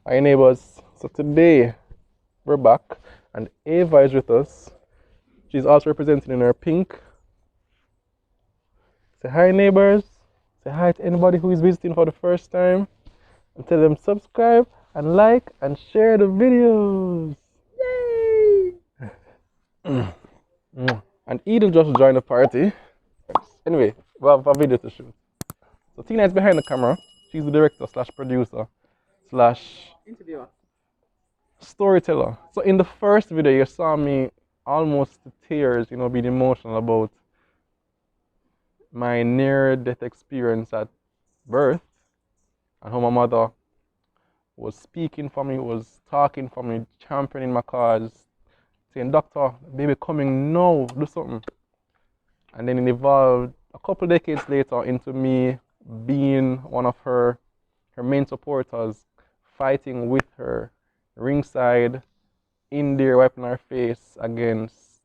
Hi neighbors, so today we're back and Ava is with us. She's also represented in her pink. Say hi neighbors, say hi to anybody who is visiting for the first time and tell them subscribe and like and share the videos. Yay! And Eden just joined the party. Anyway, we have a video to shoot. So Tina is behind the camera. She's the director slash producer slash Interviewer. storyteller. So in the first video, you saw me almost to tears, being emotional about my near-death experience at birth and how my mother was speaking for me, was talking for me, championing my cause, saying, "Doctor, baby coming now, do something." And then it evolved a couple decades later into me being one of her main supporters, fighting with her ringside, in there wiping her face against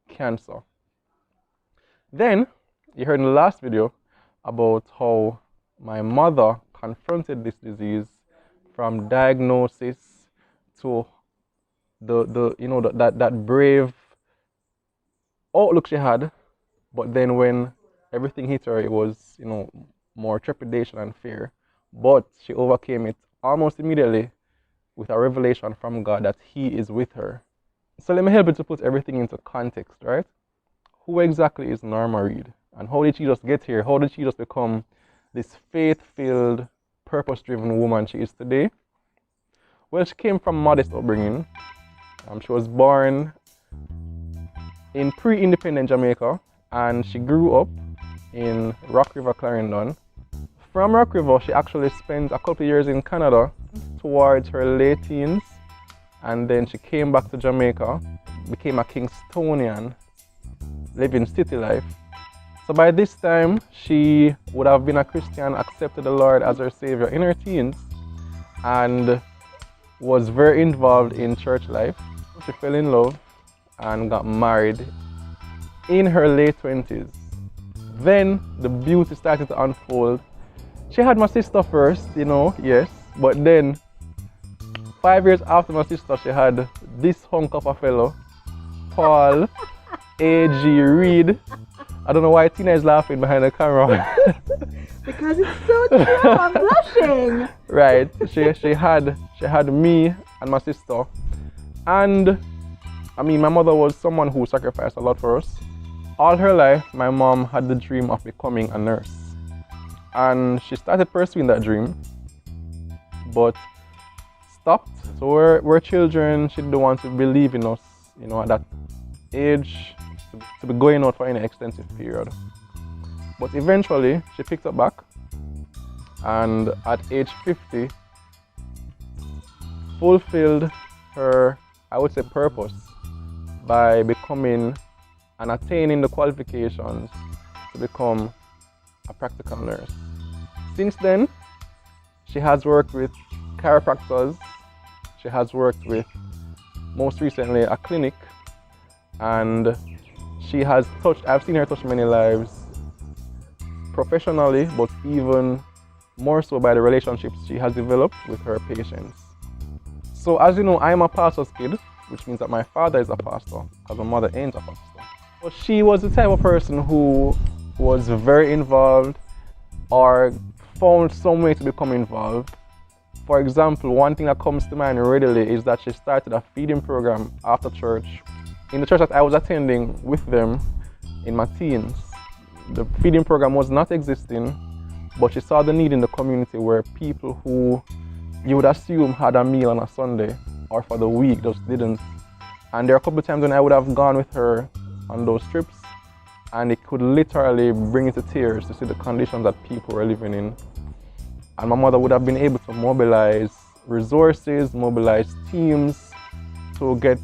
cancer. Then you heard in the last video about how my mother confronted this disease from diagnosis to that brave outlook she had, but then when everything hit her, it was more trepidation and fear, but she overcame it almost immediately with a revelation from God that He is with her. So let me help you to put everything into context, right? Who exactly is Norma Reid? And how did she just get here? How did she just become this faith-filled, purpose-driven woman she is today? Well, she came from modest upbringing. She was born in pre-independent Jamaica, and she grew up in Rock River, Clarendon. From Rock River, she actually spent a couple of years in Canada towards her late teens, and then she came back to Jamaica, became a Kingstonian, living city life. So by this time, she would have been a Christian, accepted the Lord as her Savior in her teens, and was very involved in church life. She fell in love and got married in her late 20s. Then the beauty started to unfold. She had my sister first, yes, but then 5 years after my sister, she had this hunk of a fellow, Paul A.G. Reid. I don't know why Tina is laughing behind the camera. Because it's so true, I'm blushing. Right, she had me and my sister, and my mother was someone who sacrificed a lot for us. All her life, my mom had the dream of becoming a nurse, and she started pursuing that dream, but stopped. So we're children. She didn't want to believe in us, at that age, to be going out for any extensive period. But eventually, she picked up back, and at age 50, fulfilled her, I would say, purpose by becoming and attaining the qualifications to become a practical nurse. Since then, she has worked with chiropractors. She has worked with, most recently, a clinic, and she has I've seen her touch many lives professionally, but even more so by the relationships she has developed with her patients. So as you know, I'm a pastor's kid, which means that my father is a pastor, because my mother ain't a pastor. So she was the type of person who was very involved or found some way to become involved. For example, one thing that comes to mind readily is that she started a feeding program after church, in the church that I was attending with them in my teens. The feeding program was not existing, but she saw the need in the community where people who you would assume had a meal on a Sunday or for the week just didn't. And there are a couple of times when I would have gone with her on those trips, and it could literally bring you to tears to see the conditions that people were living in. And my mother would have been able to mobilize resources, mobilize teams to get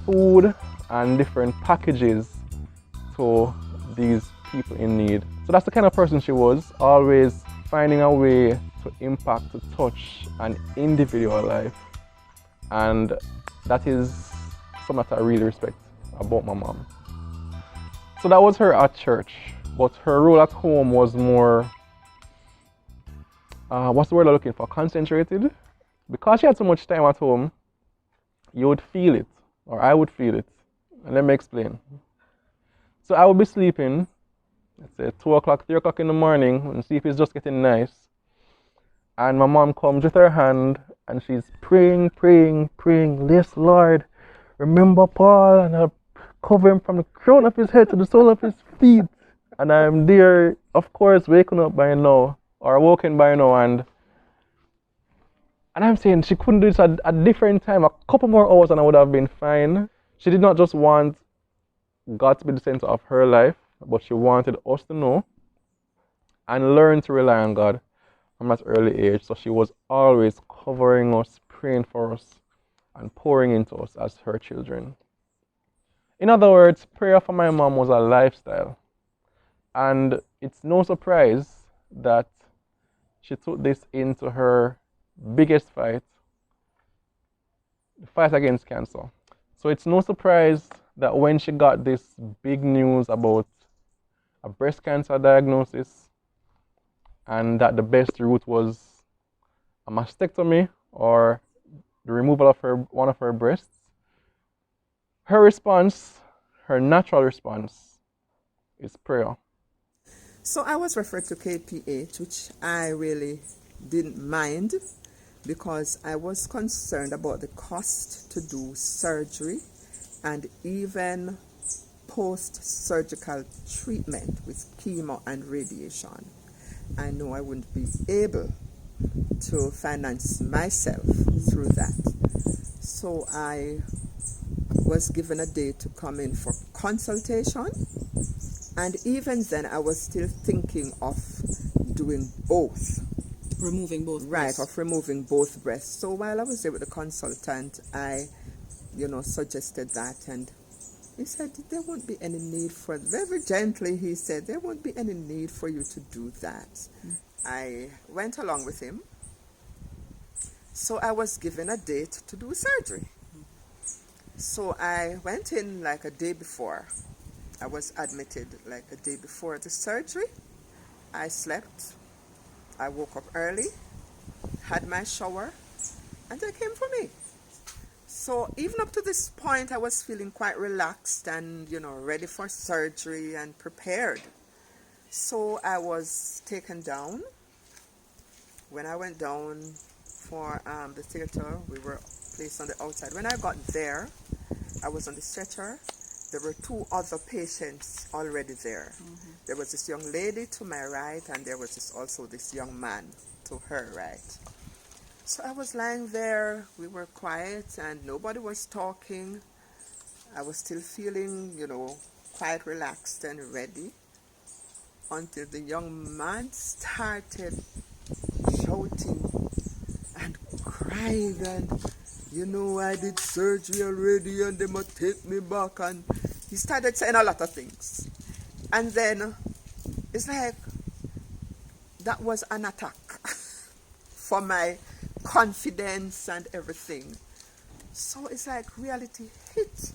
food and different packages to these people in need. So that's the kind of person she was, always finding a way to impact, to touch an individual life. And that is something that I really respect about my mom. So that was her at church, but her role at home was more what's the word I'm looking for? Concentrated. Because she had so much time at home, you would feel it, or I would feel it. And let me explain. So I would be sleeping, let's say 2 o'clock, 3 o'clock in the morning, when sleep is just getting nice. And my mom comes with her hand and she's praying, praying, praying. Yes, Lord, remember Paul, and I cover him from the crown of his head to the sole of his feet. And I'm there, of course, waking up by now, or woken by now, and I'm saying she couldn't do this at a different time, a couple more hours, and I would have been fine. She did not just want God to be the center of her life, but she wanted us to know and learn to rely on God from that early age. So she was always covering us, praying for us, and pouring into us as her children. In other words, prayer for my mom was a lifestyle. And it's no surprise that she took this into her biggest fight, the fight against cancer. So it's no surprise that when she got this big news about a breast cancer diagnosis and that the best route was a mastectomy or the removal of one of her breasts, her response, her natural response, is prayer. So I was referred to KPH, which I really didn't mind because I was concerned about the cost to do surgery and even post-surgical treatment with chemo and radiation. I know I wouldn't be able to finance myself through that. So I was given a day to come in for consultation, and even then I was still thinking of doing both. Removing both breasts. Right, of removing both breasts. So while I was there with the consultant, I, suggested that, and he said there won't be any need for, very gently he said, there won't be any need for you to do that. I went along with him. So I was given a date to do surgery. So I went in like a day before. I was admitted like a day before the surgery. I slept. I woke up early, had my shower, and they came for me. So even up to this point, I was feeling quite relaxed and, ready for surgery and prepared. So I was taken down. When I went down for the theater, we were placed on the outside. When I got there, I was on the stretcher. There were 2 other patients already there. Mm-hmm. There was this young lady to my right, and there was also this young man to her right. So I was lying there. We were quiet, and nobody was talking. I was still feeling, quite relaxed and ready, until the young man started shouting and crying and, I did surgery already and they must take me back, and he started saying a lot of things. And then it's like that was an attack for my confidence and everything. So it's like reality hit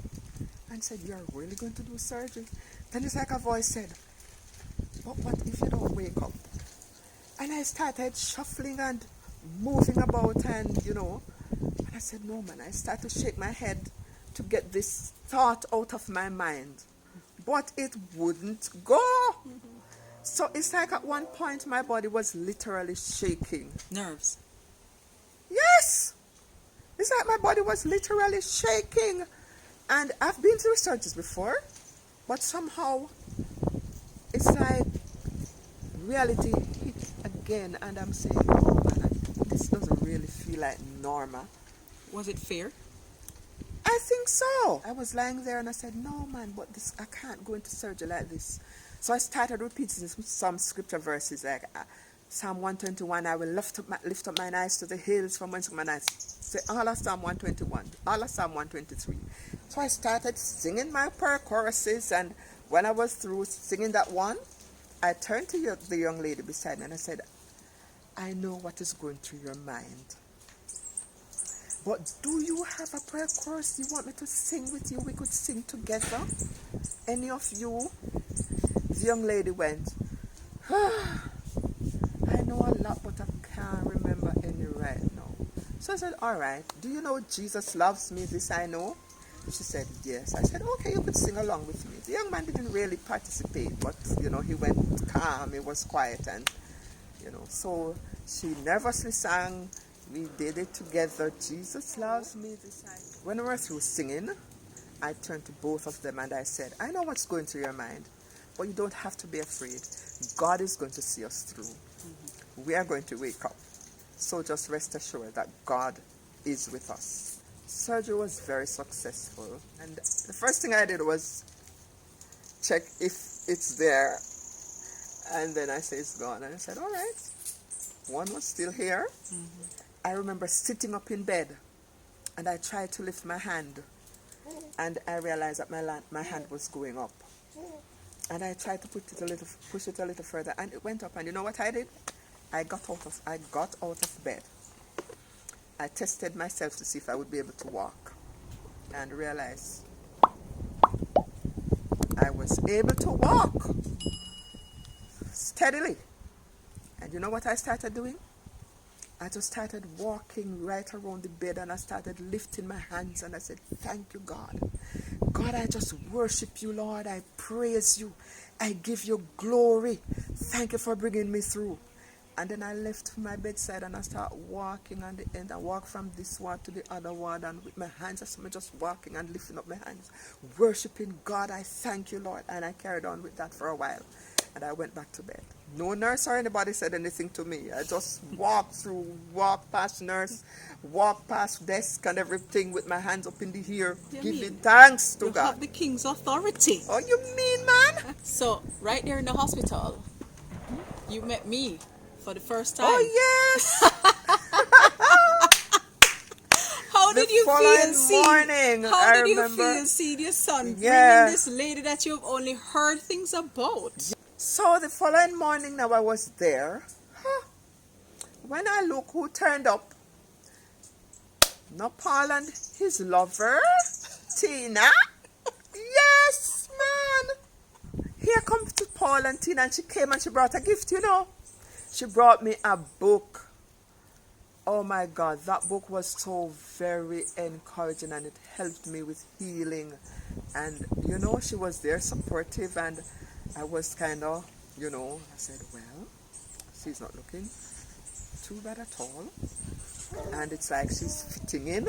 and said, you're really going to do surgery? Then it's like a voice said, but what if you don't wake up? And I started shuffling and moving about and, and I said, no, man. I started to shake my head to get this thought out of my mind. But it wouldn't go. Mm-hmm. So it's like at one point my body was literally shaking. Nerves. Yes. It's like my body was literally shaking. And I've been through surgeries before, but somehow it's like reality hit again, and I'm saying, oh man, this doesn't really feel like Norma. Was it fear? I think so. I was lying there and I said, no man, but I can't go into surgery like this. So I started repeating some scripture verses like Psalm 121, I will lift up mine eyes to the hills from whence my eyes. Say all of Psalm 121, all of Psalm 123. So I started singing my prayer choruses, and when I was through singing that one, I turned to the young lady beside me and I said, I know what is going through your mind. But do you have a prayer chorus you want me to sing with you? We could sing together. Any of you? The young lady went, I know a lot, but I So I said, all right, do you know Jesus loves me? This I know. She said, yes. I said, okay, you could sing along with me. The young man didn't really participate, but, he went calm, he was quiet, and, so she nervously sang. We did it together. Jesus loves me. This I know. When we were through singing, I turned to both of them and I said, I know what's going through your mind, but you don't have to be afraid. God is going to see us through. We are going to wake up. So just rest assured that God is with us. Surgery was very successful. And the first thing I did was check if it's there. And then I said, it's gone. And I said, all right. One was still here. I remember sitting up in bed and I tried to lift my hand. And I realized that my hand was going up. And I tried to push it a little further, and it went up. And you know what I did? I got out of bed. I tested myself to see if I would be able to walk, and realized I was able to walk steadily. And you know what I started doing? I just started walking right around the bed, and I started lifting my hands, and I said, thank you, God. God, I just worship you, Lord. I praise you. I give you glory. Thank you for bringing me through. And then I left my bedside and I started walking on the end. I walked from this ward to the other ward, and with my hands, I'm just walking and lifting up my hands, worshiping God. I thank you, Lord. And I carried on with that for a while. And I went back to bed. No nurse or anybody said anything to me. I just walked past nurse, walked past desk and everything with my hands up in the air, giving thanks to you God. You have the king's authority. Oh, you mean, man? So, right there in the hospital, you met me for the first time. Oh, yes. How did you feel seeing your son bringing this lady that you've only heard things about? So the following morning now I was there. When I look who turned up, not Paul and his lover, Tina. Yes, man. Here comes to Paul and Tina, and she came and she brought a gift, She brought me a book. Oh my God, that book was so very encouraging, and it helped me with healing. And, she was there supportive, and I was kind of, I said, well, she's not looking too bad at all. And it's like she's fitting in,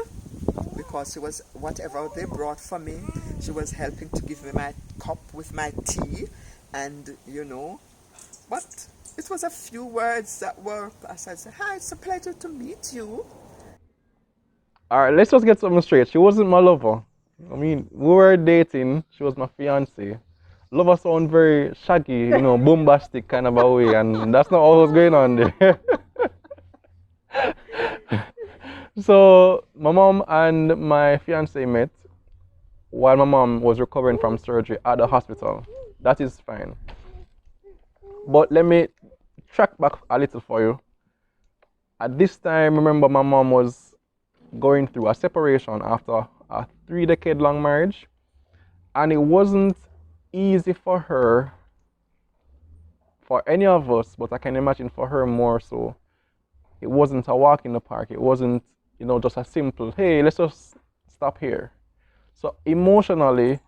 because she was, whatever they brought for me, she was helping to give me my cup with my tea. And, but it was a few words that were, as I said, hi, it's a pleasure to meet you. All right, let's just get something straight. She wasn't my lover. I mean, we were dating. She was my fiancée. Lover sound very shaggy, bombastic kind of a way, and that's not what was going on there. So my mom and my fiancé met while my mom was recovering from surgery at the hospital. That is fine. But let me track back a little for you. At this time, remember, my mom was going through a separation after a 3-decade-long marriage, and it wasn't easy for her, for any of us, but I can imagine for her more so. It wasn't a walk in the park. It wasn't, just a simple, hey, let's just stop here. So emotionally,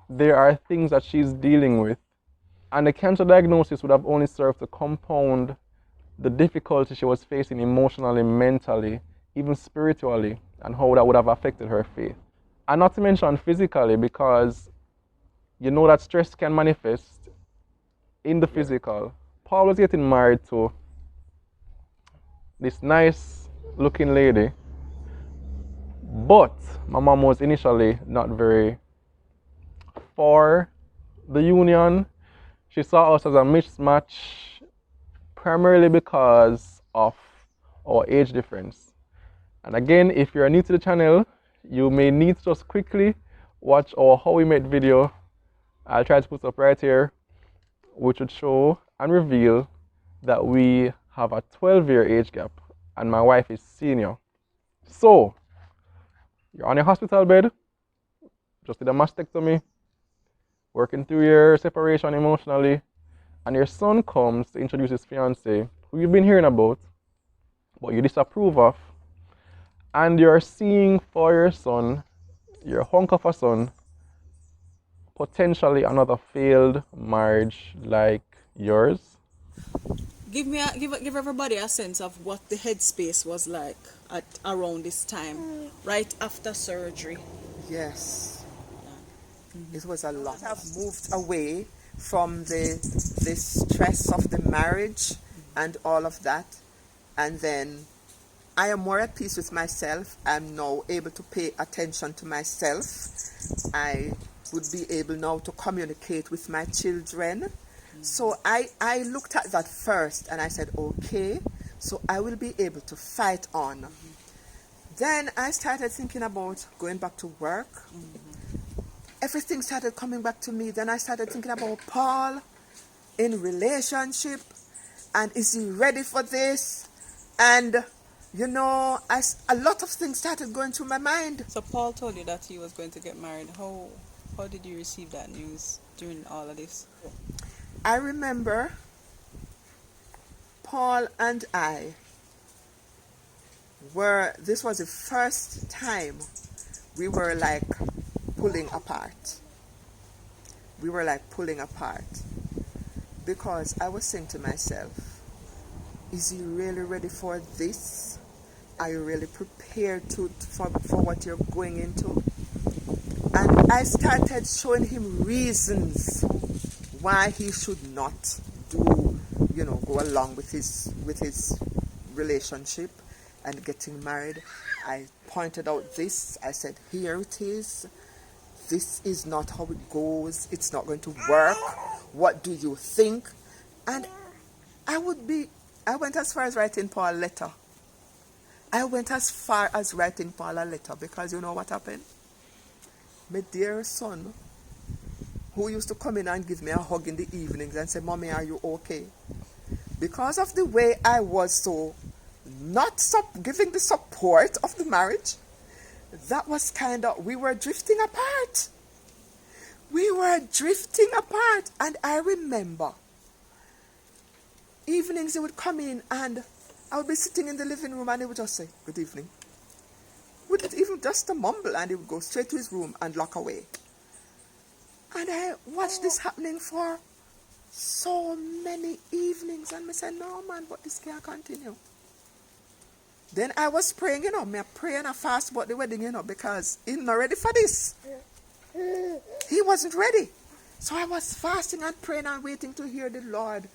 there are things that she's dealing with, and the cancer diagnosis would have only served to compound the difficulty she was facing emotionally, mentally, even spiritually, and how that would have affected her faith. And not to mention physically, because that stress can manifest in the physical. Paul was getting married to this nice looking lady, but my mom was initially not very for the union. She saw us as a mismatch, primarily because of our age difference. And again, if you're new to the channel, you may need to just quickly watch our How We Met video. I'll try to put up right here, which would show and reveal that we have a 12-year age gap, and my wife is senior. So, you're on your hospital bed, just did a mastectomy, working through your separation emotionally, and your son comes to introduce his fiancée, who you've been hearing about, but you disapprove of, and you're seeing for your son, your hunk of a son, potentially another failed marriage like yours. Give everybody a sense of what the headspace was like at around this time, right after surgery. Yes, it was a lot. I've moved away from the stress of the marriage and all of that, and then I am more at peace with myself. I'm now able to pay attention to myself. I would be able now to communicate with my children. So I looked at that first and I said, okay, so I will be able to fight on. Then I started thinking about going back to work. Everything started coming back to me. Then I started thinking about Paul in relationship, and is he ready for this? And you know, a lot of things started going through my mind. So Paul told you that he was going to get married. How did you receive that news during all of this? I remember Paul and I this was the first time we were like pulling apart. We were like pulling apart because I was saying to myself, is he really ready for this? Are you really prepared for what you're going into? And I started showing him reasons why he should not go along with his relationship and getting married. I pointed out this. I said, here it is. This is not how it goes. It's not going to work. What do you think? And I went as far as writing Paul a letter. I went as far as writing Paul a letter because you know what happened? My dear son, who used to come in and give me a hug in the evenings and say, Mommy, are you okay? Because of the way I was so not giving the support of the marriage, that was we were drifting apart. We were drifting apart. And I remember evenings he would come in and I would be sitting in the living room and he would just say, good evening. Wouldn't even just a mumble, and he would go straight to his room and lock away. And I watched this happening for so many evenings and I said, no man, but this can't continue. Then I was praying, me pray and I fast about the wedding, because he's not ready for this. He wasn't ready. So I was fasting and praying and waiting to hear the Lord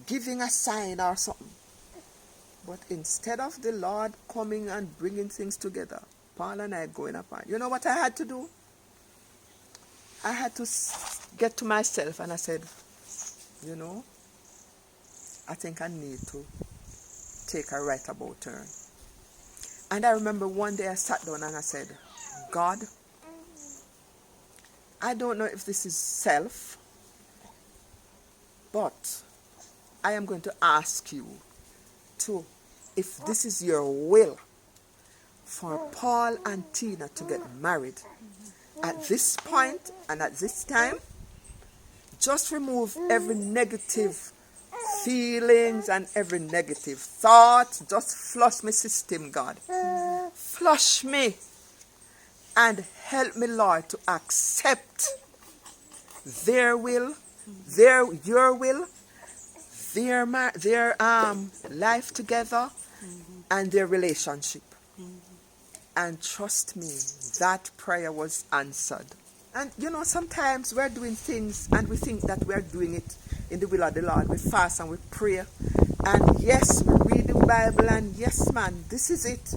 giving a sign or something. But instead of the Lord coming and bringing things together, Paul and I going apart. You know what I had to do? I had to get to myself and I said, I think I need to take a right about turn. And I remember one day I sat down and I said, God, I don't know if this is self, but I am going to ask you if this is your will for Paul and Tina to get married at this point and at this time, just remove every negative feelings and every negative thought. Just flush my system, God. Flush me and help me, Lord, to accept their will, your will, their life together, and their relationship. And trust me, that prayer was answered. And sometimes we're doing things and we think that we're doing it in the will of the Lord. We fast and we pray. And yes, we read the Bible, and yes, man, this is it.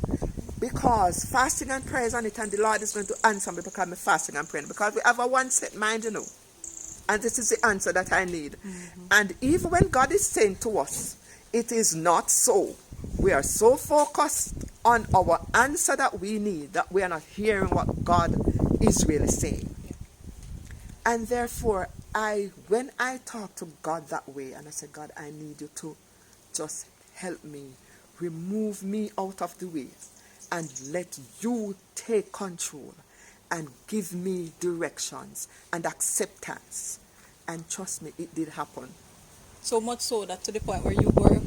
Because fasting and prayer is on it, and the Lord is going to answer me because I'm fasting and praying. Because we have a one set mind, And this is the answer that I need. And even when God is saying to us, it is not so. We are so focused on our answer that we need that we are not hearing what God is really saying. And therefore, when I talk to God that way, and I say, God, I need you to just help me, remove me out of the way, and let you take control and give me directions and acceptance. And trust me, it did happen. So much so that to the point where you were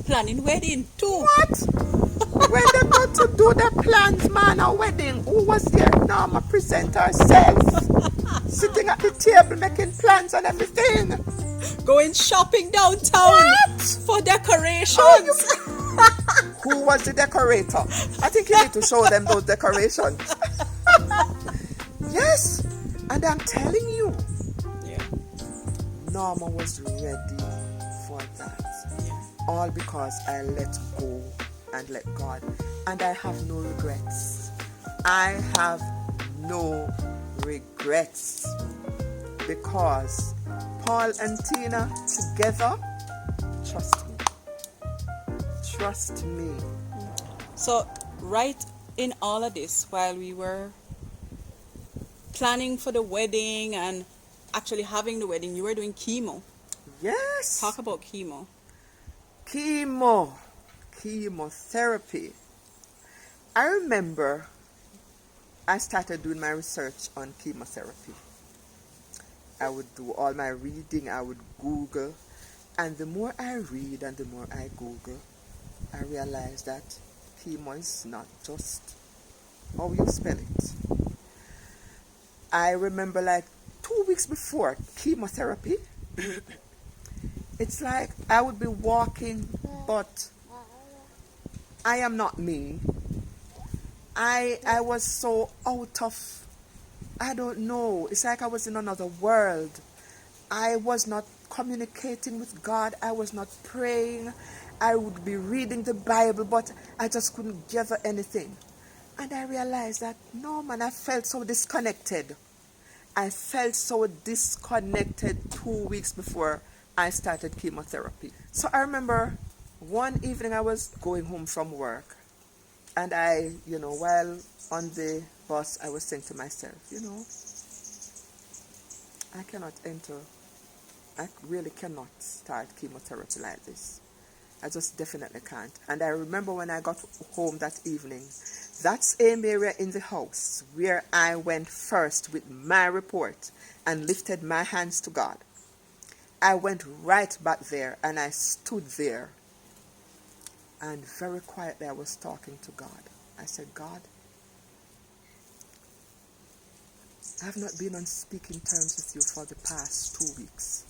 planning wedding too. What? When they got to do the plans, man, a wedding. Who was there? Norma present herself. Sitting at the table making plans and everything. Going shopping downtown What? for decorations. Oh, who was the decorator? I think you need to show them those decorations. Yes, and I'm telling you, Yeah. Norma was ready for that. Yeah. All because I let go and let God. And I have no regrets. I have no regrets. Because Paul and Tina together, trust me. Trust me. So, right in all of this, while we were planning for the wedding and actually having the wedding, you were doing chemo. Yes. Talk about chemo. Chemotherapy. I remember I started doing my research on chemotherapy. I would do all my reading, I would Google, and the more I read and the more I Google, I realized that chemo is not just how you spell it. I remember like 2 weeks before chemotherapy, it's like I would be walking, but I am not me. I was so out of, I don't know, it's like I was in another world. I was not communicating with God. I was not praying. I would be reading the Bible, but I just couldn't gather anything. And I realized that, no, man, I felt so disconnected. I felt so disconnected 2 weeks before I started chemotherapy. So I remember one evening I was going home from work, and I, while on the bus, I was saying to myself, I really cannot start chemotherapy like this. I just definitely can't. And I remember when I got home that evening, that same area in the house where I went first with my report and lifted my hands to God, I went right back there and I stood there, and very quietly I was talking to God. I said, God, I have not been on speaking terms with you for the past 2 weeks.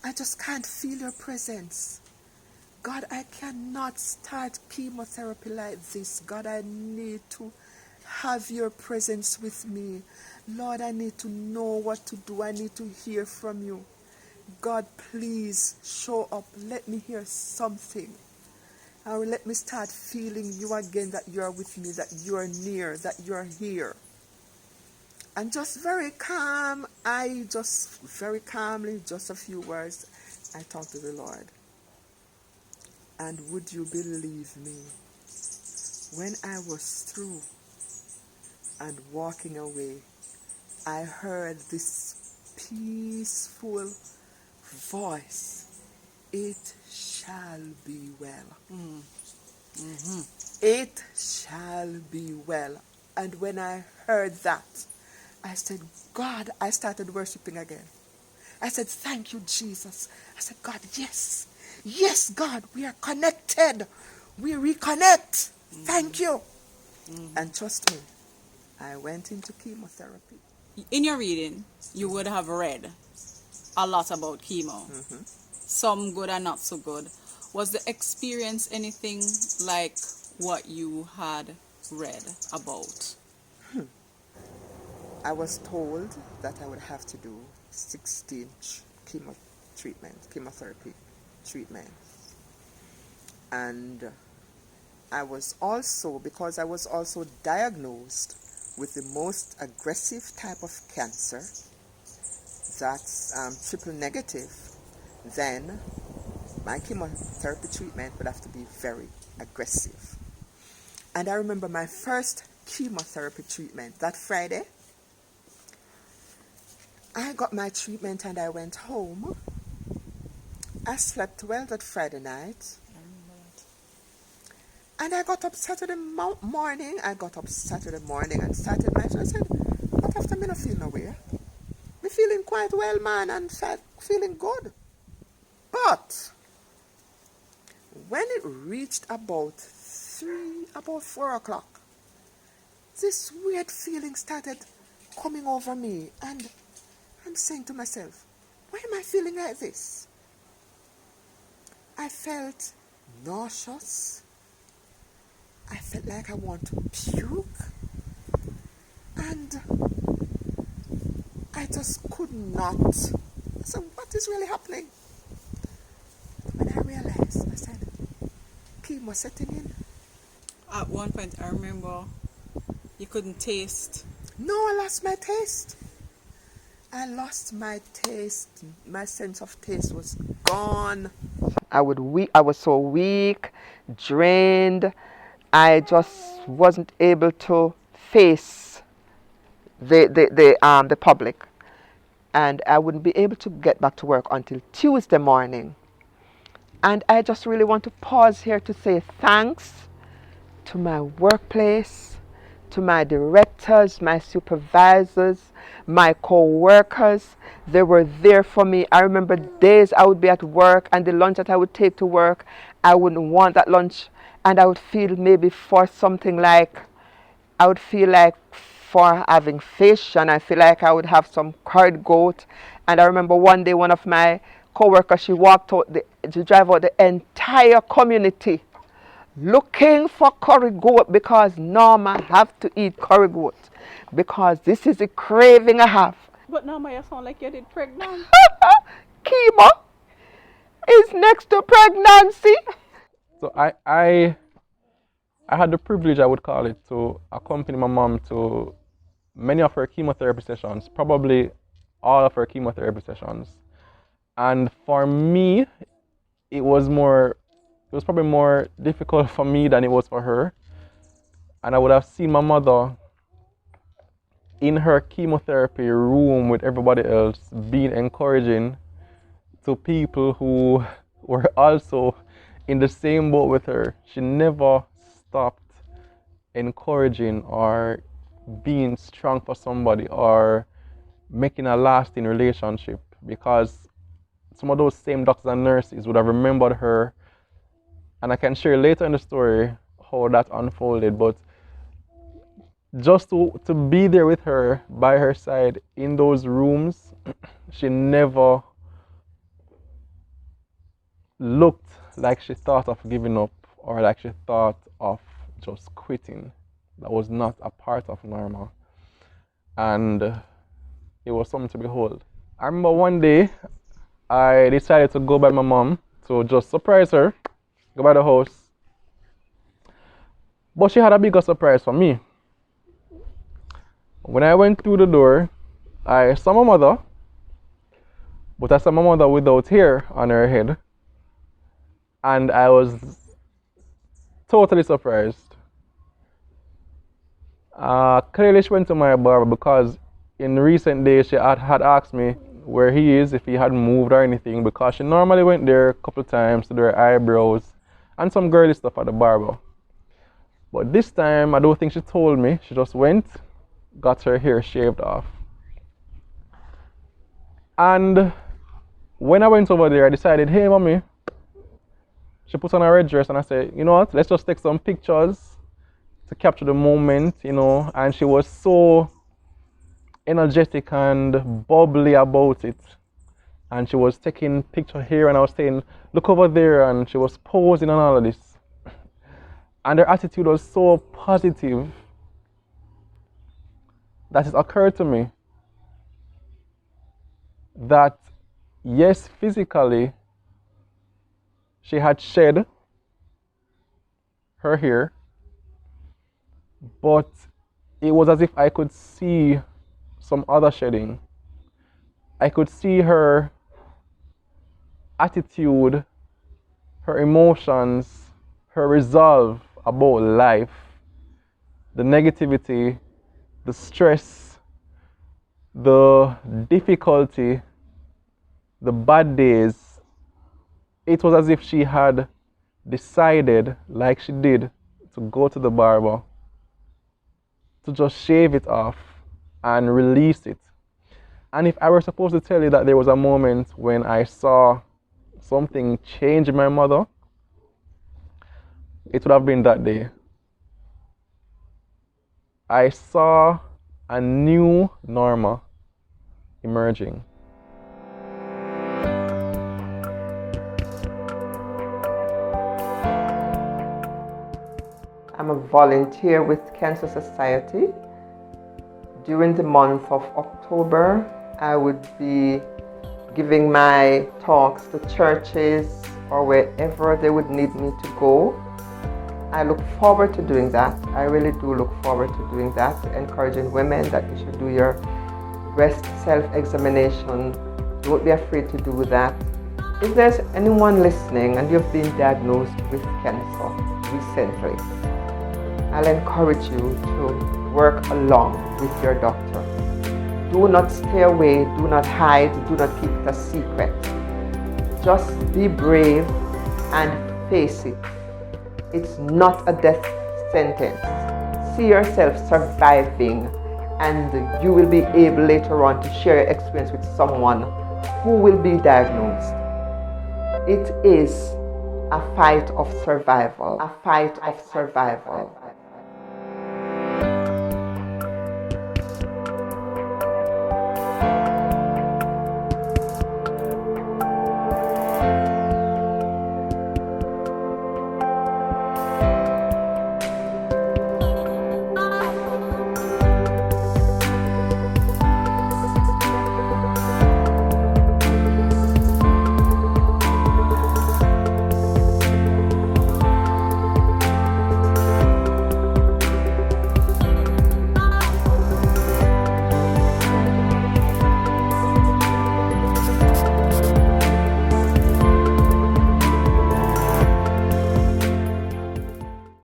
I just can't feel your presence. God, I cannot start chemotherapy like this. God, I need to have your presence with me. Lord, I need to know what to do. I need to hear from you. God, please show up. Let me hear something. And let me start feeling you again, that you're with me, that you're near, that you're here. And just very calm, very calmly, just a few words, I talked to the Lord. And would you believe me, when I was through and walking away, I heard this peaceful voice, it shall be well. Mm-hmm. It shall be well. And when I heard that, I said, God, I started worshiping again. I said, thank you, Jesus. I said, God, yes. Yes, God, we are connected. We reconnect. Thank you. And trust me, I went into chemotherapy. In your reading, you would have read a lot about chemo. Some good and not so good. Was the experience anything like what you had read about? I was told that I would have to do 16 chemotherapy treatment. And because I was also diagnosed with the most aggressive type of cancer, that's triple negative, then my chemotherapy treatment would have to be very aggressive. And I remember my first chemotherapy treatment, that Friday, I got my treatment and I went home. I slept well that Friday night. And I got up Saturday morning. And started my show. I said, what after me not feeling away? Me feeling quite well, man, and feeling good. But when it reached about 3 about 4 o'clock, this weird feeling started coming over me, and I'm saying to myself, why am I feeling like this? I felt nauseous. I felt like I want to puke. And I just could not. So what is really happening? When I realized, I said, chemo setting in. At one point, I remember you couldn't taste. No, I lost my taste. I lost my taste. My sense of taste was gone. I was so weak, drained. I just wasn't able to face the public, and I wouldn't be able to get back to work until Tuesday morning. And I just really want to pause here to say thanks to my workplace, to my directors, my supervisors, my co-workers. They were there for me. I remember days I would be at work, and the lunch that I would take to work, I wouldn't want that lunch, and I would feel maybe for something like, I would feel like for having fish, and I feel like I would have some curried goat. And I remember one day one of my co-workers, she walked out to drive out the entire community looking for curry goat, because Norma have to eat curry goat, because this is a craving I have. But Norma, you sound like you did pregnant. Chemo is next to pregnancy. So I had the privilege, I would call it, to accompany my mom to many of her chemotherapy sessions, probably all of her chemotherapy sessions. And for me, it was probably more difficult for me than it was for her. And I would have seen my mother in her chemotherapy room with everybody else, being encouraging to people who were also in the same boat with her. She never stopped encouraging or being strong for somebody or making a lasting relationship, because some of those same doctors and nurses would have remembered her. And I can share later in the story how that unfolded, but just to be there with her, by her side in those rooms, she never looked like she thought of giving up or like she thought of just quitting. That was not a part of Norma. And it was something to behold. I remember one day I decided to go by my mom to just surprise her, go by the house. But she had a bigger surprise for me. When I went through the door, I saw my mother, but I saw my mother without hair on her head. And I was totally surprised. Clearly she went to my barber, because in recent days she had asked me where he is, if he had moved or anything, because she normally went there a couple of times to do her eyebrows and some girly stuff at the barber. But this time, I don't think she told me. She just went, got her hair shaved off. And when I went over there, I decided, hey, mommy. She put on a red dress, and I said, you know what, let's just take some pictures to capture the moment, you know. And she was so energetic and bubbly about it. And she was taking picture here, and I was saying, look over there, and she was posing and all of this. And her attitude was so positive that it occurred to me that, yes, physically, she had shed her hair, but it was as if I could see some other shedding. I could see her attitude, her emotions, her resolve about life, the negativity, the stress, the difficulty, the bad days. It was as if she had decided, like she did, to go to the barber, to just shave it off and release it. And if I were supposed to tell you that there was a moment when I saw something change in my mother, it would have been that day. I saw a new Norma emerging. I'm a volunteer with Cancer Society. During the month of October, I would be giving my talks to churches or wherever they would need me to go. I look forward to doing that. I really do look forward to doing that, encouraging women that you should do your breast self-examination. Don't be afraid to do that. If there's anyone listening and you've been diagnosed with cancer recently, I'll encourage you to work along with your doctor. Do not stay away, do not hide, do not keep it a secret. Just be brave and face it. It's not a death sentence. See yourself surviving, and you will be able later on to share your experience with someone who will be diagnosed. It is a fight of survival, a fight of survival.